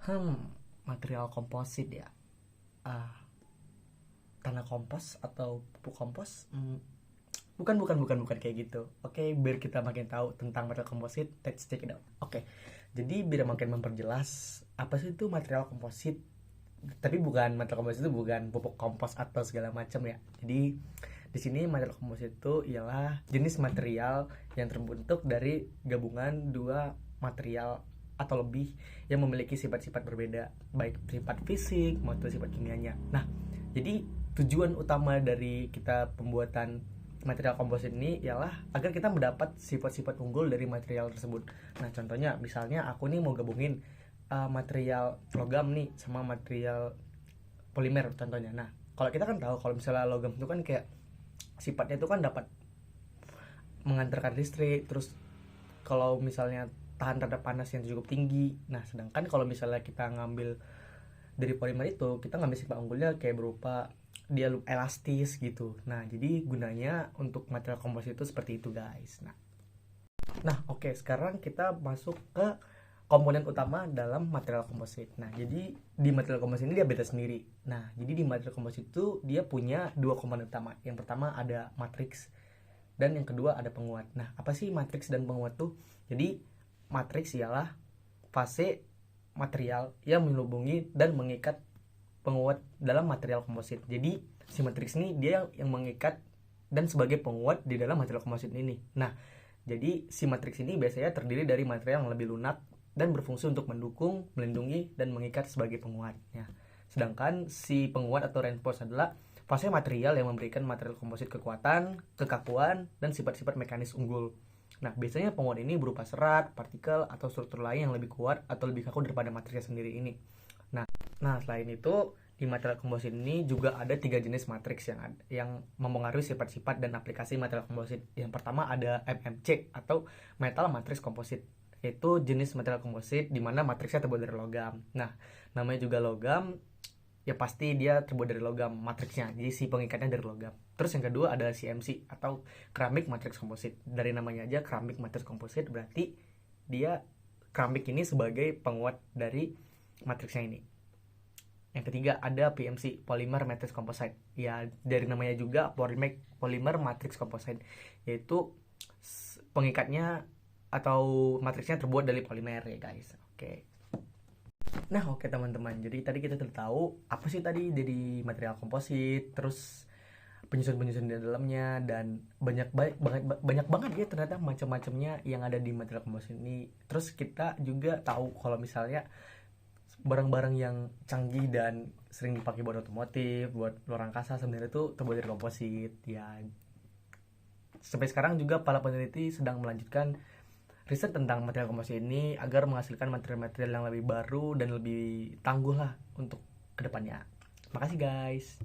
Hmm, Material komposit ya. Ah, Tanah kompos atau pupuk kompos? Bukan kayak gitu. Oke, biar kita makin tahu tentang material komposit, let's check it out. Oke, jadi biar makin memperjelas apa sih itu material komposit. Tapi bukan material komposit itu bukan pupuk kompos atau segala macam ya. Jadi di sini material komposit itu ialah jenis material yang terbentuk dari gabungan dua material atau lebih yang memiliki sifat-sifat berbeda, baik sifat fisik maupun sifat kimianya. Nah, jadi tujuan utama dari kita pembuatan material komposit ini ialah agar kita mendapat sifat-sifat unggul dari material tersebut. Nah, contohnya misalnya aku nih mau gabungin material logam nih sama material polimer contohnya. Nah, kalau kita kan tahu kalau misalnya logam itu kan kayak sifatnya itu kan dapat mengantarkan listrik, terus kalau misalnya tahan terhadap panas yang cukup tinggi. Nah, sedangkan kalau misalnya kita ngambil dari polimer itu, kita ngambil sifat unggulnya kayak berupa dia elastis gitu. Nah, jadi gunanya untuk material komposit itu seperti itu, guys. Nah, oke, sekarang kita masuk ke komponen utama dalam material komposit. Nah, jadi di material komposit ini dia beda sendiri. Nah, jadi di material komposit itu dia punya dua komponen utama. Yang pertama ada matriks dan yang kedua ada penguat. Nah, apa sih matriks dan penguat tuh? Jadi matriks ialah fase material yang menghubungi dan mengikat penguat dalam material komposit. Jadi si matriks ini dia yang mengikat dan sebagai penguat di dalam material komposit ini. Nah, jadi si matriks ini biasanya terdiri dari material yang lebih lunak dan berfungsi untuk mendukung, melindungi, dan mengikat sebagai penguatnya. Sedangkan si penguat atau reinforce adalah fase material yang memberikan material komposit kekuatan, kekakuan, dan sifat-sifat mekanis unggul. Nah, biasanya penguat ini berupa serat, partikel, atau struktur lain yang lebih kuat atau lebih kaku daripada material sendiri ini. Nah, selain itu, di material komposit ini juga ada tiga jenis matriks yang mempengaruhi sifat-sifat dan aplikasi material komposit. Yang pertama ada MMC atau metal matriks komposit, yaitu jenis material komposit di mana matriksnya terbuat dari logam. Nah, namanya juga logam, ya pasti dia terbuat dari logam matriksnya, jadi si pengikatnya dari logam. Terus yang kedua ada CMC atau keramik matriks komposit. Dari namanya aja keramik matriks komposit, berarti dia keramik ini sebagai penguat dari matriksnya ini. Yang ketiga ada PMC, Polymer Matrix Composite. Ya, dari namanya juga Polymer Matrix Composite, yaitu pengikatnya atau matriksnya terbuat dari polimer ya, guys. Oke. Nah, oke teman-teman. Jadi tadi kita sudah tahu apa sih tadi dari material komposit, terus penyusun-penyusun di dalamnya, dan banyak banget ya ternyata macam-macamnya yang ada di material komposit ini. Terus kita juga tahu kalau misalnya barang-barang yang canggih dan sering dipakai buat otomotif, buat luar angkasa sebenarnya itu terbuat dari komposit. Ya, sampai sekarang juga para peneliti sedang melanjutkan riset tentang material komposit ini agar menghasilkan material-material yang lebih baru dan lebih tangguh lah untuk kedepannya. Makasih guys.